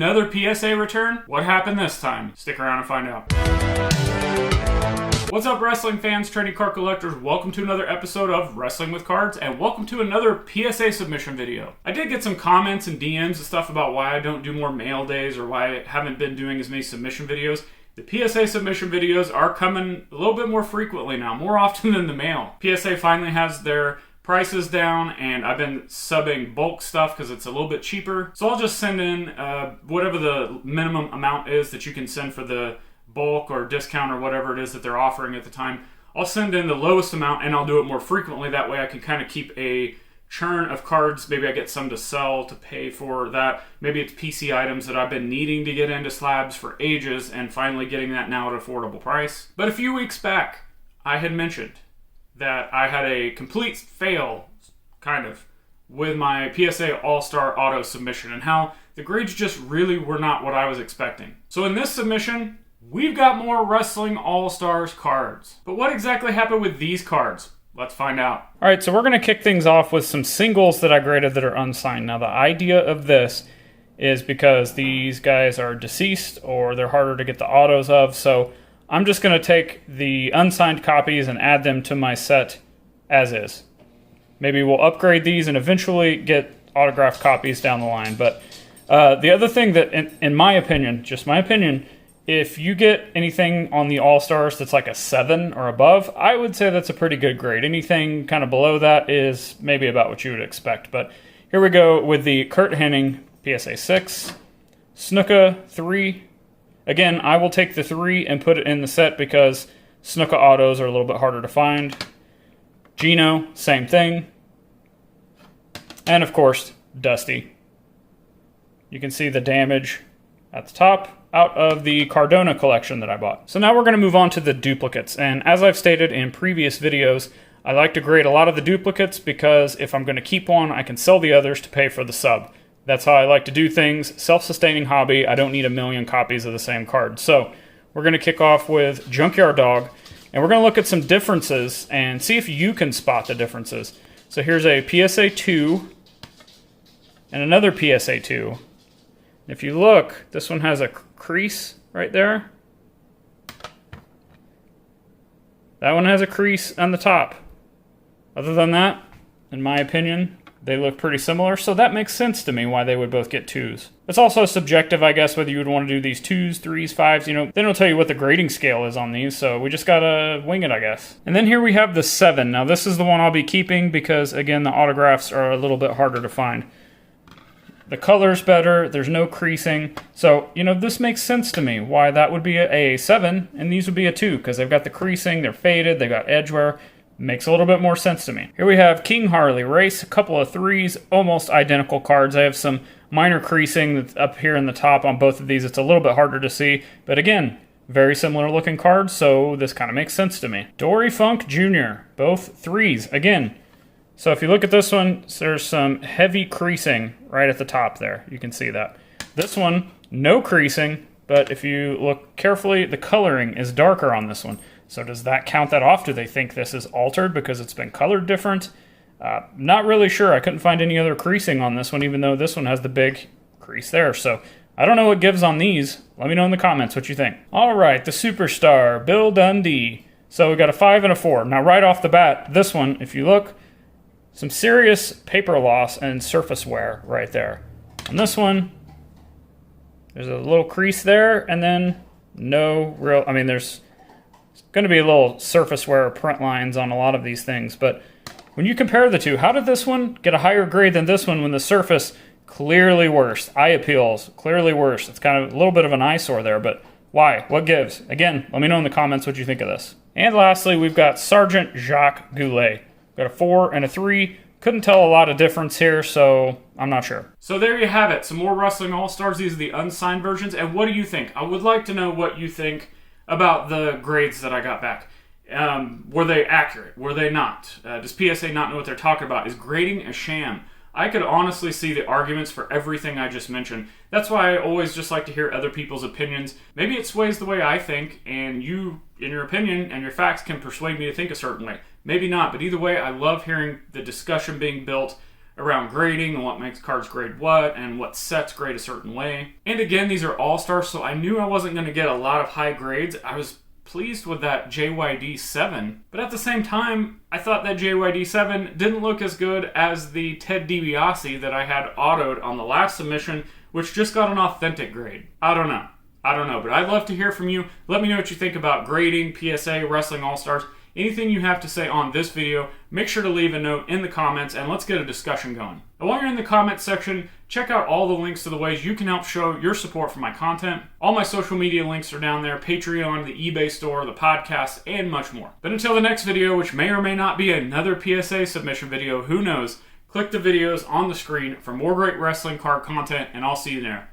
Another PSA return? What happened this time? Stick around and find out. What's up, wrestling fans, trading card collectors? Welcome to another episode of Wrestling with Cards, and welcome to another PSA submission video. I did get some comments and DMs and stuff about why I don't do more mail days or why I haven't been doing as many submission videos. The PSA submission videos are coming a little bit more frequently now, more often than the mail. PSA finally has their prices down, and I've been subbing bulk stuff because it's a little bit cheaper. So I'll just send in whatever the minimum amount is that you can send for the bulk or discount or whatever it is that they're offering at the time. I'll send in the lowest amount, and I'll do it more frequently. That way I can kind of keep a churn of cards. Maybe I get some to sell to pay for that. Maybe it's PC items that I've been needing to get into slabs for ages and finally getting that now at an affordable price. But a few weeks back, I had mentioned that I had a complete fail, kind of, with my PSA All-Star Auto submission and how the grades just really were not what I was expecting. So in this submission, we've got more Wrestling All-Stars cards. But what exactly happened with these cards? Let's find out. All right, so we're going to kick things off with some singles that I graded that are unsigned. Now, the idea of this is because these guys are deceased or they're harder to get the autos of, so I'm just going to take the unsigned copies and add them to my set as is. Maybe we'll upgrade these and eventually get autographed copies down the line. But the other thing that, in my opinion, just my opinion, if you get anything on the All-Stars that's like a 7 or above, I would say that's a pretty good grade. Anything kind of below that is maybe about what you would expect. But here we go with the Curt Hennig PSA 6, Snuka 3. Again, I will take the 3 and put it in the set because Snuka autos are a little bit harder to find. Gino, same thing. And of course, Dusty. You can see the damage at the top out of the Cardona collection that I bought. So now we're going to move on to the duplicates. And as I've stated in previous videos, I like to grade a lot of the duplicates because if I'm going to keep one, I can sell the others to pay for the sub. That's how I like to do things. Self-sustaining hobby. I don't need a million copies of the same card. So we're going to kick off with Junkyard Dog, and we're going to look at some differences and see if you can spot the differences. So here's a PSA 2 and another PSA 2. If you look, this one has a crease right there. That one has a crease on the top. Other than that, in my opinion, they look pretty similar, so that makes sense to me why they would both get 2s. It's also subjective, I guess, whether you would want to do these 2s, 3s, 5s. You know, they don't tell you what the grading scale is on these, so we just gotta wing it, I guess. And then here we have the 7. Now, this is the one I'll be keeping because, again, the autographs are a little bit harder to find. The color's better, there's no creasing. So, you know, this makes sense to me why that would be a 7 and these would be a 2 because they've got the creasing, they're faded, they've got edge wear. Makes a little bit more sense to me. Here we have King Harley Race, a couple of 3s, almost identical cards. I have some minor creasing that's up here in the top on both of these. It's a little bit harder to see, but again, very similar looking cards, so this kind of makes sense to me. Dory Funk Jr., both 3s, again. So if you look at this one, there's some heavy creasing right at the top there. You can see that. This one, no creasing, but if you look carefully, the coloring is darker on this one. So does that count that off? Do they think this is altered because it's been colored different? Not really sure. I couldn't find any other creasing on this one, even though this one has the big crease there. So I don't know what gives on these. Let me know in the comments what you think. All right, the Superstar, Bill Dundee. So we got a 5 and a 4. Now right off the bat, this one, if you look, some serious paper loss and surface wear right there. On this one, there's a little crease there, and then no real, I mean, there's going to be a little surface wear or print lines on a lot of these things, but when you compare the two, how did this one get a higher grade than this one when the surface clearly worse? Eye appeals, clearly worse. It's kind of a little bit of an eyesore there, but why? What gives? Again, let me know in the comments what you think of this. And lastly, we've got Sergeant Jacques Goulet. Got a 4 and a 3. Couldn't tell a lot of difference here, so I'm not sure. So there you have it. Some more Wrestling All-Stars. These are the unsigned versions. And what do you think? I would like to know what you think about the grades that I got back. Were they accurate? Were they not? Does PSA not know what they're talking about? Is grading a sham? I could honestly see the arguments for everything I just mentioned. That's why I always just like to hear other people's opinions. Maybe it sways the way I think, and you, in your opinion and your facts, can persuade me to think a certain way. Maybe not, but either way, I love hearing the discussion being built around grading and what makes cards grade what and what sets grade a certain way. And again, these are all-stars, so I knew I wasn't going to get a lot of high grades. I was pleased with that JYD 7, but at the same time, I thought that JYD 7 didn't look as good as the Ted DiBiase that I had autoed on the last submission, which just got an authentic grade. I don't know, but I'd love to hear from you. Let me know what you think about grading, PSA, Wrestling All-Stars. Anything you have to say on this video, make sure to leave a note in the comments and let's get a discussion going. And while you're in the comments section, check out all the links to the ways you can help show your support for my content. All my social media links are down there: Patreon, the eBay store, the podcast, and much more. But until the next video, which may or may not be another PSA submission video, who knows, click the videos on the screen for more great wrestling card content, and I'll see you there.